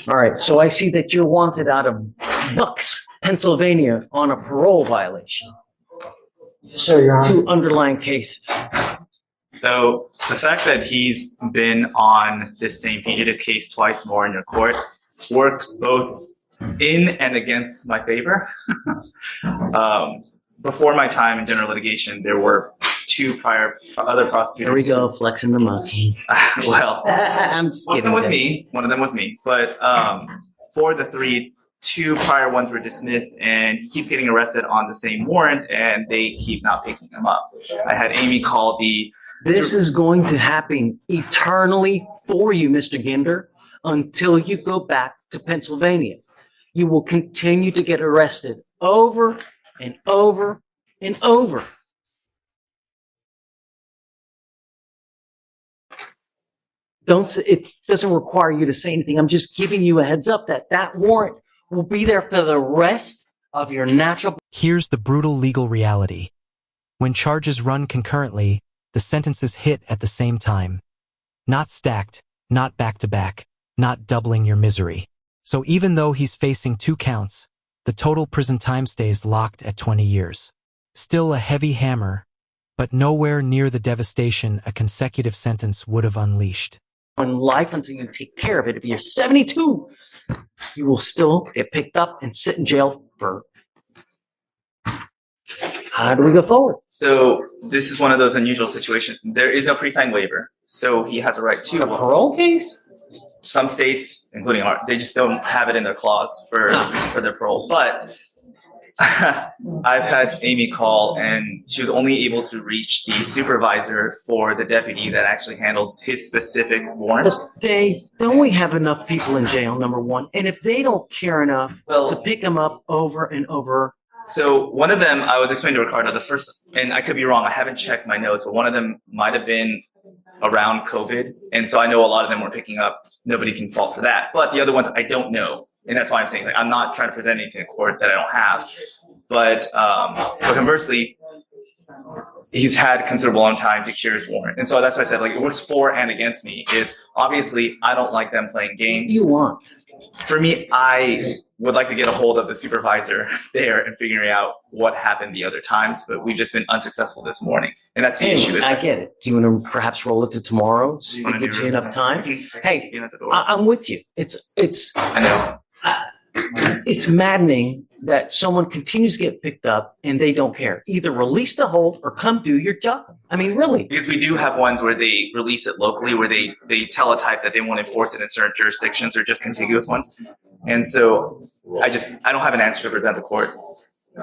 All right, so I see that you're wanted out of Bucks, Pennsylvania on a parole violation. Yes, sir, Your Honor. 2 underlying cases. So the fact that he's been on this same fugitive case twice more in your court works both in and against my favor. Before my time in general litigation, there were 2 prior other prosecutors. There we go, flexing the muscle. Well, I'm just one of kidding. them was me. But for the 2 prior ones were dismissed, and he keeps getting arrested on the same warrant, and they keep not picking him up. I had Amy call the... This is going to happen eternally for you, Mr. Ginder, until you go back to Pennsylvania. You will continue to get arrested over and over and over. It doesn't require you to say anything. I'm just giving you a heads up that that warrant will be there for the rest of your natural. Here's the brutal legal reality. When charges run concurrently, the sentences hit at the same time. Not stacked, not back-to-back, not doubling your misery. So even though he's facing 2 counts, the total prison time stays locked at 20 years. Still a heavy hammer, but nowhere near the devastation a consecutive sentence would have unleashed. In life until you take care of it. If you're 72, you will still get picked up and sit in jail for... How do we go forward? So this is one of those unusual situations. There is no pre-signed waiver, so he has a right to... A parole case? Some states, including ours, they just don't have it in their clause for their parole. But I've had Amy call, and she was only able to reach the supervisor for the deputy that actually handles his specific warrant. But Dave, don't we have enough people in jail, number one? And if they don't care enough to pick them up over and over... So one of them, I was explaining to Ricardo, the first, and I could be wrong, I haven't checked my notes, but one of them might have been around COVID. And so I know a lot of them were picking up. Nobody can fault for that. But the other ones, I don't know. And that's why I'm saying, like, I'm not trying to present anything in court that I don't have. But conversely, he's had considerable amount of time to cure his warrant. And so that's why I said, like, it works for and against me. Is obviously, I don't like them playing games. You want. For me, I would like to get a hold of the supervisor there and figuring out what happened the other times, but we've just been unsuccessful this morning. And that's the issue. I get it. Do you want to perhaps roll it to tomorrow so it gives you enough time? Hey, I'm with you. I know. It's maddening that someone continues to get picked up and they don't care. Either release the hold or come do your job. I mean, really. Because we do have ones where they release it locally, where they teletype that they won't enforce it in certain jurisdictions or just contiguous ones. And so I don't have an answer to present the court.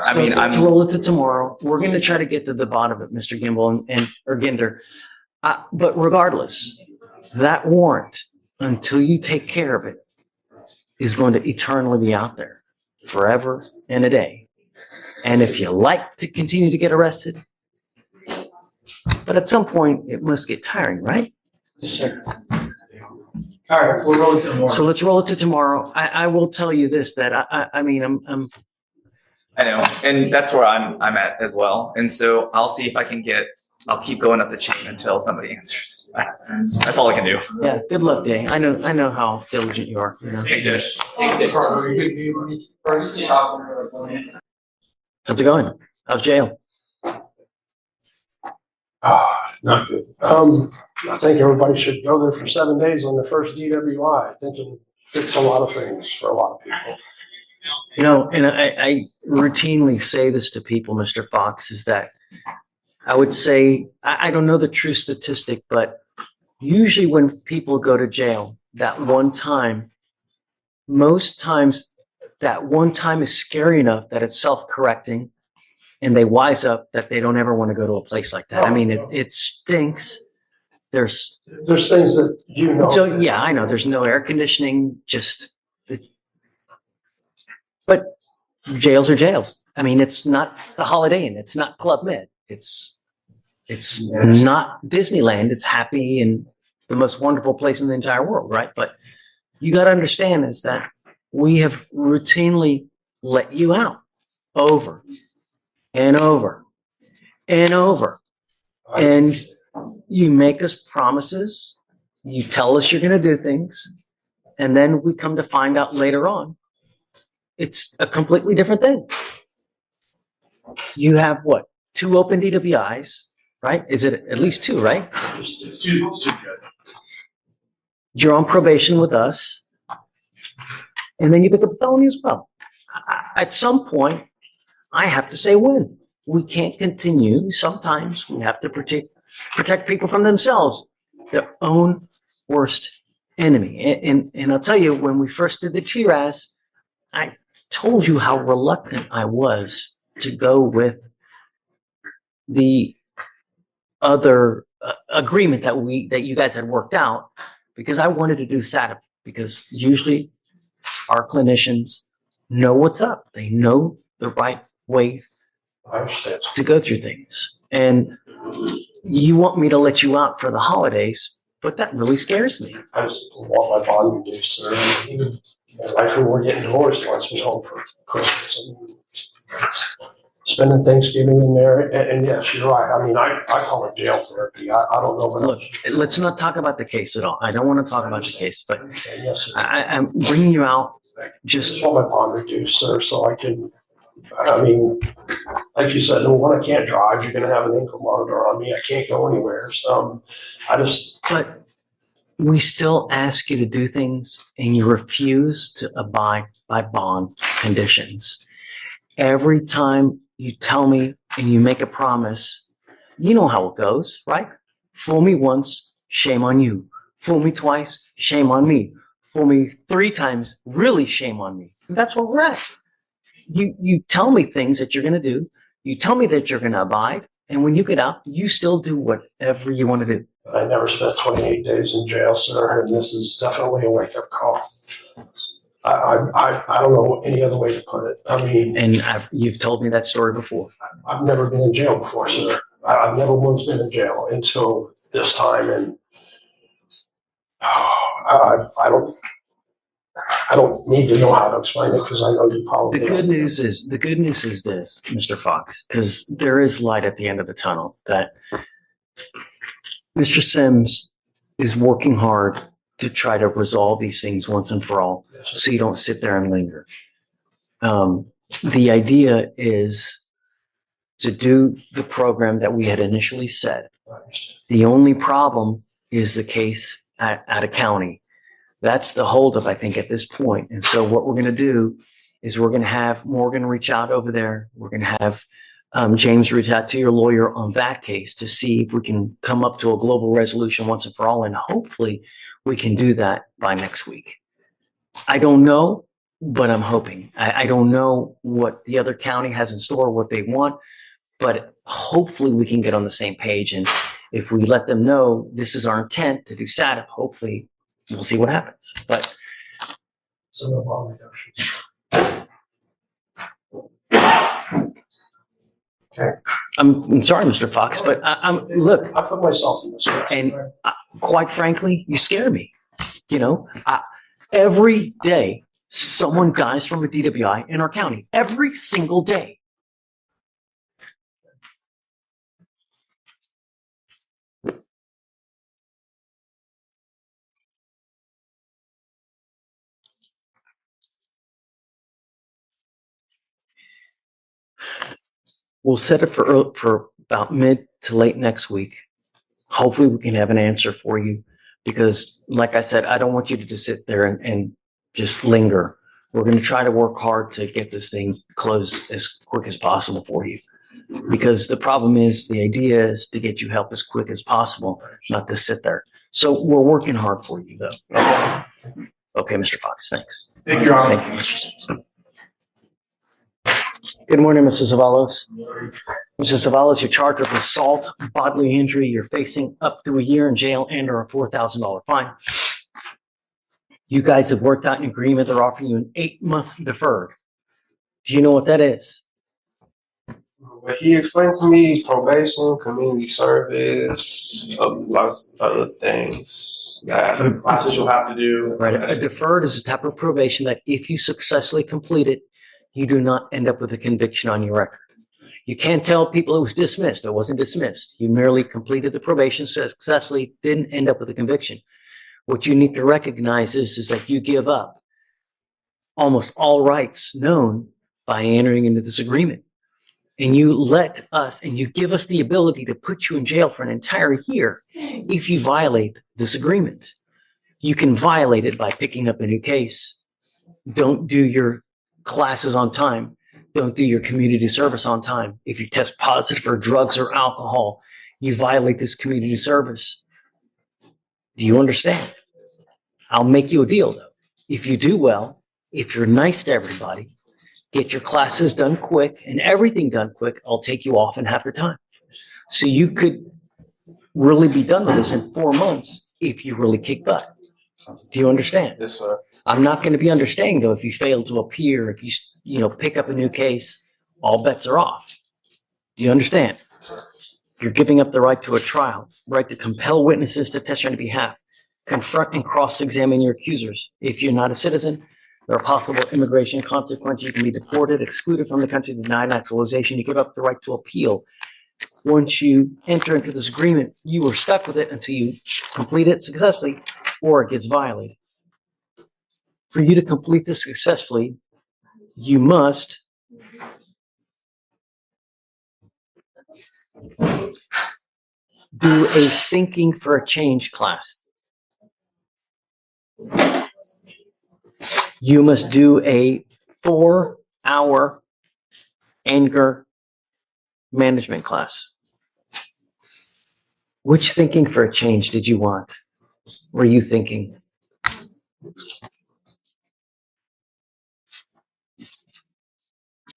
I mean, let's roll it to tomorrow. We're going to try to get to the bottom of it, Mr. Gimbel or Ginder. But regardless, that warrant, until you take care of it, is going to eternally be out there forever and a day. And if you like to continue to get arrested, but at some point it must get tiring, right? Yes, sir. All right, we'll roll it to tomorrow. So let's roll it to tomorrow. I will tell you this, that I mean, I'm I know, and that's where I'm at as well. And so I'll see if I can I'll keep going up the chain until somebody answers. That's all I can do. Yeah, good luck, Day. I know how diligent you are. You know? Hey, Judge. How's it going? How's jail? Not good. I think everybody should go there for 7 days on the first DWI. I think it'll fix a lot of things for a lot of people. You know, and I routinely say this to people, Mr. Fox, is that I would say, I don't know the true statistic, but usually when people go to jail, that one time, most times that one time is scary enough that it's self-correcting and they wise up that they don't ever want to go to a place like that. I mean, it stinks. There's things that you know. So, yeah, I know. There's no air conditioning, but jails are jails. I mean, it's not the Holiday Inn. It's not Club Med. It's not Disneyland. It's happy and the most wonderful place in the entire world, right? But you got to understand is that we have routinely let you out over and over and over. And you make us promises. You tell us you're going to do things. And then we come to find out later on, it's a completely different thing. You have what? 2 open DWIs, right? Is it at least 2, right? It's too good. You're on probation with us. And then you pick up a felony as well. At some point, I have to say when. We can't continue. Sometimes we have to protect people from themselves, their own worst enemy. And I'll tell you, when we first did the TRAS, I told you how reluctant I was to go with the other agreement that you guys had worked out, because I wanted to do SATIP, because usually our clinicians know what's up. They know the right way I understand. to go through things. And you want me to let you out for the holidays, but that really scares me. I just want my bond reduced, sir. Even my wife and we're getting divorced wants me home for Christmas. Spending Thanksgiving in there, and yes, you're right. I mean, I call it jail therapy. I don't know what Look, else. let's not talk about the case at all. I don't want to talk about the case, but Okay, yes, sir. I'm bringing you out I just just want my bond reduced, sir, so I can, I mean, like you said, number one, I can't drive. You're gonna have an ankle monitor on me. I can't go anywhere. So but we still ask you to do things and you refuse to abide by bond conditions. Every time you tell me and you make a promise, you know how it goes, right? Fool me once, shame on you. Fool me twice, shame on me. Fool me 3 times, really shame on me. That's where we're at. You tell me things that you're going to do. You tell me that you're going to abide. And when you get out, you still do whatever you want to do. I never spent 28 days in jail, sir, and this is definitely a wake-up call. I don't know any other way to put it. I mean, And you've told me that story before. I've never been in jail before, sir. I've never once been in jail until this time, and I don't need to know how to explain it because I know you probably The don't. good news is this, Mr. Fox, because there is light at the end of the tunnel, that Mr. Sims is working hard to try to resolve these things once and for all, so you don't sit there and linger. The idea is to do the program that we had initially set. The only problem is the case at a county. That's the holdup, I think, at this point. And so what we're going to do is we're going to have Morgan reach out over there. We're going to have James reach out to your lawyer on that case to see if we can come up to a global resolution once and for all. And hopefully we can do that by next week. I don't know, but I'm hoping. I don't know what the other county has in store, what they want, but hopefully we can get on the same page. And if we let them know this is our intent to do SATIP, hopefully we'll see what happens. But So no bond reduction. Okay. I'm sorry, Mr. Fox, but look, I put myself in this way. and quite frankly, you scare me. You know, every day someone dies from a DWI in our county. Every single day. We'll set it for about mid to late next week. Hopefully we can have an answer for you, because like I said, I don't want you to just sit there and just linger. We're going to try to work hard to get this thing closed as quick as possible for you, because the problem is, the idea is to get you help as quick as possible, not to sit there. So we're working hard for you, though. Okay, Mr. Fox, thanks. Thank you, Your Honor. Thank you, Mr. Simpson. Good morning, Mrs. Avalos. Mrs. Avalos, you're charged with assault, bodily injury. You're facing up to a year in jail and or a $4,000 fine. You guys have worked out an agreement. They're offering you an 8-month deferred. Do you know what that is? But he explained to me probation, community service, lots of other things that process you'll have to do. Right. A deferred is a type of probation that if you successfully complete it, you do not end up with a conviction on your record. You can't tell people it was dismissed. It wasn't dismissed. You merely completed the probation successfully, didn't end up with a conviction. What you need to recognize is that you give up almost all rights known by entering into this agreement. And you let us, and you give us the ability to put you in jail for an entire year if you violate this agreement. You can violate it by picking up a new case. Don't do your classes on time. Don't do your community service on time. If you test positive for drugs or alcohol, you violate this community service. Do you understand? I'll make you a deal, though. If you do well, if you're nice to everybody, get your classes done quick and everything done quick, I'll take you off in half the time. So you could really be done with this in 4 months if you really kick butt. Do you understand? Yes, sir. I'm not going to be understanding, though, if you fail to appear, if you pick up a new case, all bets are off. Do you understand? You're giving up the right to a trial, right to compel witnesses to testify on your behalf, confront and cross-examine your accusers. If you're not a citizen, there are possible immigration consequences. You can be deported, excluded from the country, denied naturalization. You give up the right to appeal. Once you enter into this agreement, you are stuck with it until you complete it successfully or it gets violated. For you to complete this successfully, you must do a thinking for a change class. You must do a 4-hour anger management class. Which thinking for a change did you want? Were you thinking?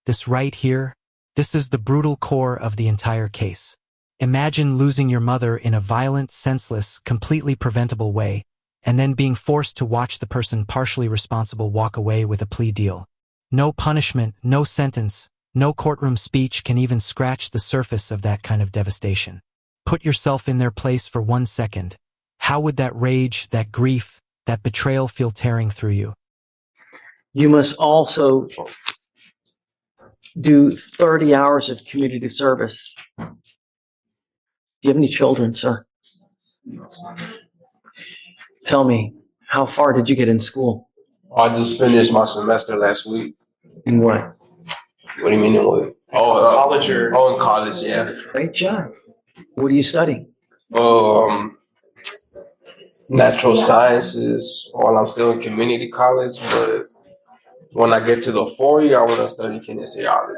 This right here, this is the brutal core of the entire case. Imagine losing your mother in a violent, senseless, completely preventable way, and then being forced to watch the person partially responsible walk away with a plea deal. No punishment, no sentence, no courtroom speech can even scratch the surface of that kind of devastation. Put yourself in their place for 1 second. How would that rage, that grief, that betrayal feel tearing through you? You must also do 30 hours of community service. Do you have any children, sir? Tell me, how far did you get in school? I just finished my semester last week. In what? What do you mean in what? College or? Oh, in college, yeah. Great job. What are you studying? Natural sciences while I'm still in community college, but when I get to the 4 year, I want to study kinesiology.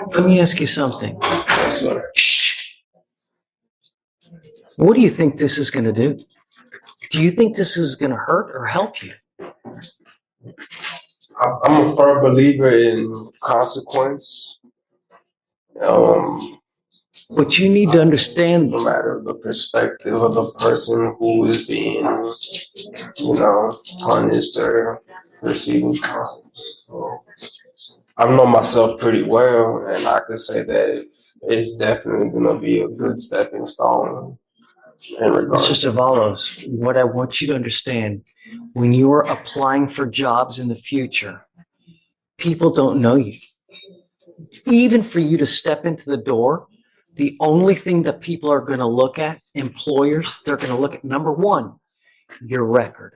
Let me ask you something. Yes, sir. Shh. What do you think this is going to do? Do you think this is going to hurt or help you? I'm a firm believer in consequence. But you need to understand. No matter the perspective of the person who is being, punished or receiving consequence. So I know myself pretty well, and I could say that it's definitely going to be a good stepping stone in regards. Mr. Savalos, what I want you to understand, when you are applying for jobs in the future, people don't know you. Even for you to step into the door, the only thing that people are going to look at, employers, they're going to look at, number one, your record.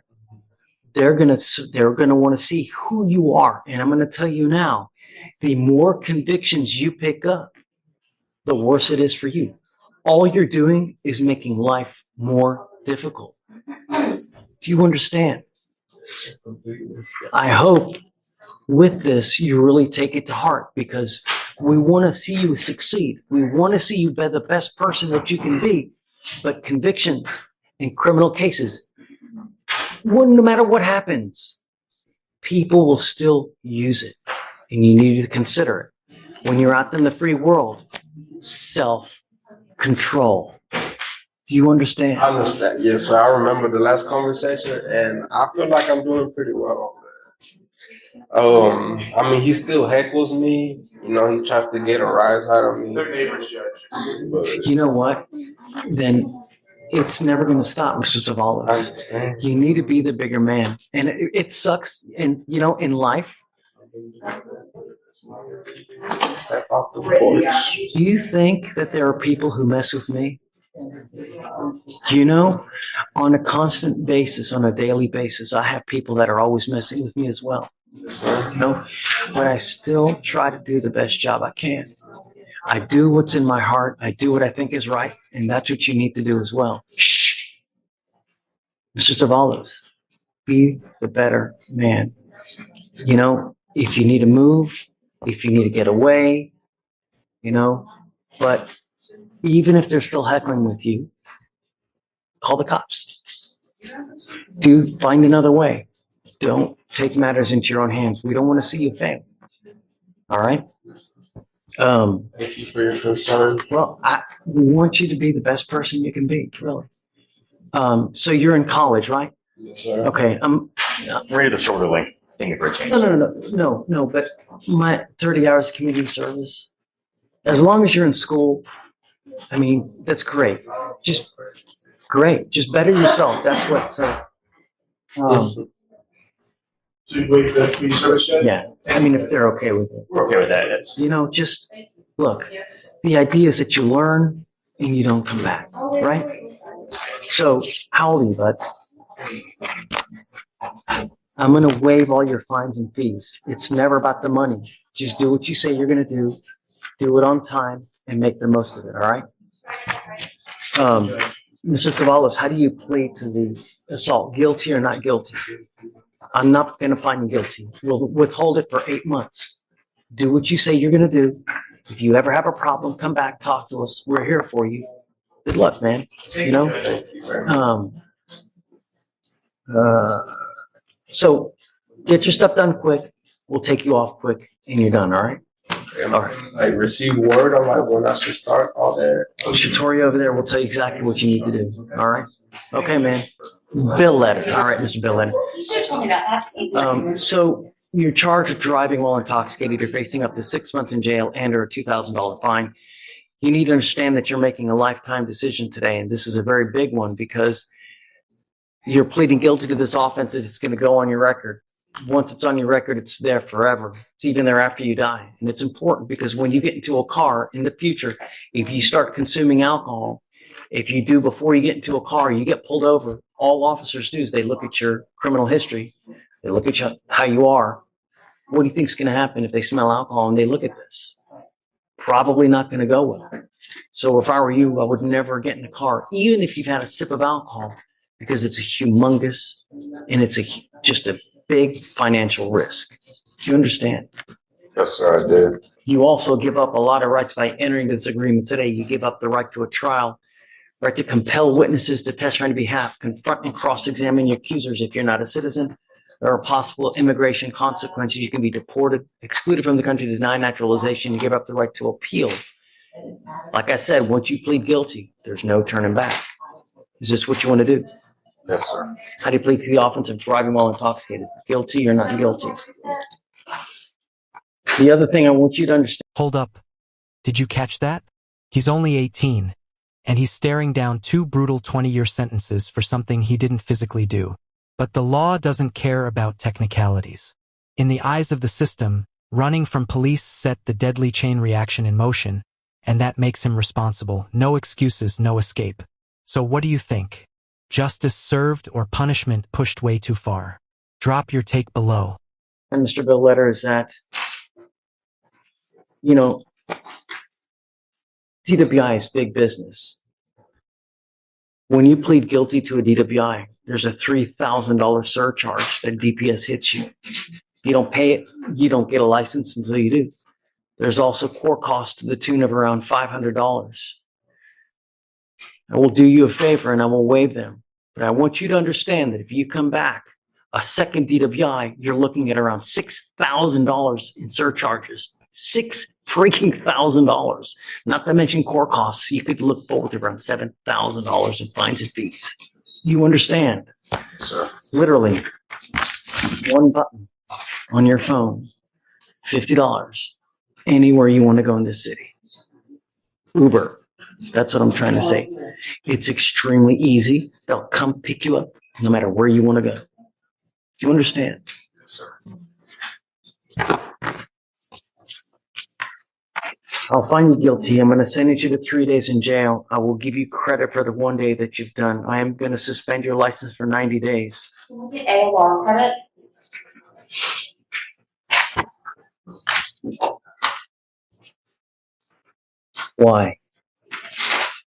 They're going to want to see who you are. And I'm going to tell you now, the more convictions you pick up, the worse it is for you. All you're doing is making life more difficult. Do you understand? I hope with this, you really take it to heart, because we want to see you succeed. We want to see you be the best person that you can be. But convictions in criminal cases, no matter what happens, people will still use it. And you need to consider it. When you're out in the free world, self-control. Do you understand? I understand. Yes, sir. I remember the last conversation, and I feel like I'm doing pretty well. He still heckles me. He tries to get a rise out of me. They're neighbors, Judge. But You know what? Then it's never going to stop, Mr. I Savalos. understand. You need to be the bigger man. And it sucks. And, in life, Step off the porch. do you think that there are people who mess with me? You know, on a constant basis, on a daily basis, I have people that are always messing with me as well. You know, but I still try to do the best job I can. I do what's in my heart. I do what I think is right. And that's what you need to do as well. Shh. Mr. Savalos, be the better man. You know, if you need to move, if you need to get away, you know, but even if they're still heckling with you, call the cops. Find another way. Don't take matters into your own hands. We don't want to see you fail. All right? Thank you for your concern. Well, we want you to be the best person you can be, really. So you're in college, right? Yes, sir. Okay. Ready the shoulder length. Thank you for a change. No, but my 30 hours of community service, as long as you're in school, I mean, that's great. Just great. Just better yourself. That's what, so So you wait for the community service judge? yeah. I mean, if they're okay with it. We're okay with that. Yes. You know, just look, the idea is that you learn and you don't come back, right? So how old are you, bud? I'm going to waive all your fines and fees. It's never about the money. Just do what you say you're going to do it on time, and make the most of it, all right? Mr. Savalos, how do you plead to the assault? Guilty or not guilty? I'm not going to find you guilty. We'll withhold it for 8 months. Do what you say you're going to do. If you ever have a problem, come back, talk to us. We're here for you. Good luck, man. You know? Thank you very much. So get your stuff done quick. We'll take you off quick, and you're done, all right? All right. I receive word on like when I should start all that. Shatori over there will tell you exactly what you need to do, all right? Okay, man. Bill letter. All right, Mr. Bill letter. You should have told me that. That's easy. So you're charged with driving while intoxicated. You're facing up to 6 months in jail and or a $2,000 fine. You need to understand that you're making a lifetime decision today, and this is a very big one because you're pleading guilty to this offense. It's going to go on your record. Once it's on your record, it's there forever. It's even there after you die. And it's important because when you get into a car in the future, if you start consuming alcohol, if you do before you get into a car, you get pulled over. All officers do is they look at your criminal history. They look at how you are. What do you think is going to happen if they smell alcohol and they look at this? Probably not going to go well. So if I were you, I would never get in a car, even if you've had a sip of alcohol, because it's a humongous and it's just a big financial risk. Do you understand? Yes, sir, I did. You also give up a lot of rights by entering this agreement today. You give up the right to a trial, right to compel witnesses to testify on your behalf, confront and cross-examine your accusers if you're not a citizen. There are possible immigration consequences. You can be deported, excluded from the country, denied naturalization. You give up the right to appeal. Like I said, once you plead guilty, there's no turning back. Is this what you want to do? Yes, sir. How do you plead to the offense of driving while intoxicated? Guilty or not guilty? The other thing I want you to understand. Hold up. Did you catch that? He's only 18, and he's staring down 2 brutal 20-year sentences for something he didn't physically do. But the law doesn't care about technicalities. In the eyes of the system, running from police set the deadly chain reaction in motion, and that makes him responsible. No excuses, no escape. So what do you think? Justice served or punishment pushed way too far? Drop your take below. And Mr. Bill Letter is that, you know, DWI is big business. When you plead guilty to a DWI, there's a $3,000 surcharge that DPS hits you. If you don't pay it, you don't get a license until you do. There's also court costs to the tune of around $500. I will do you a favor and I will waive them. But I want you to understand that if you come back a second DWI, you're looking at around $6,000 in surcharges. $6,000. Not to mention court costs. You could look forward to around $7,000 in fines and fees. You understand? Yes, sir. Literally, one button on your phone, $50, anywhere you want to go in this city. Uber. That's what I'm trying to say. It's extremely easy. They'll come pick you up no matter where you want to go. Do you understand? Yes, sir. I'll find you guilty. I'm going to sentence you to 3 days in jail. I will give you credit for the 1 day that you've done. I am going to suspend your license for 90 days. Can we get a loss credit? Why?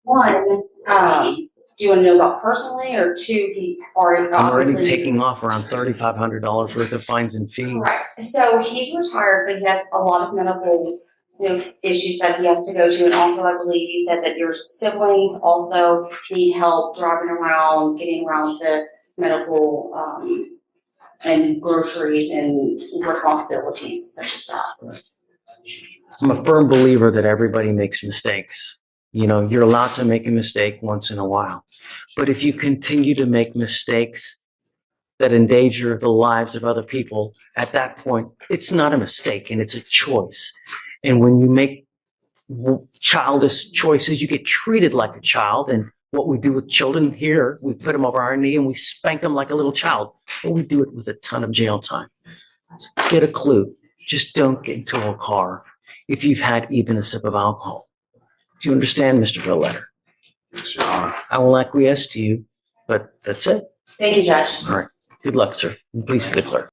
One, do you want to know about personally, or two, he already I'm already obviously. taking off around $3,500 worth of fines and fees. Correct. So he's retired, but he has a lot of medical, issues that he has to go to, and also I believe you said that your siblings also need help driving around, getting around to medical, and groceries and responsibilities such as that. I'm a firm believer that everybody makes mistakes. You're allowed to make a mistake once in a while. But if you continue to make mistakes that endanger the lives of other people, at that point, it's not a mistake and it's a choice. And when you make childish choices, you get treated like a child. And what we do with children here, we put them over our knee and we spank them like a little child. But we do it with a ton of jail time. So get a clue. Just don't get into a car if you've had even a sip of alcohol. Do you understand, Mr. Billletter? Yes, Your Honor. I will acquiesce to you, but that's it. Thank you, Judge. All right. Good luck, sir. And please see the clerk.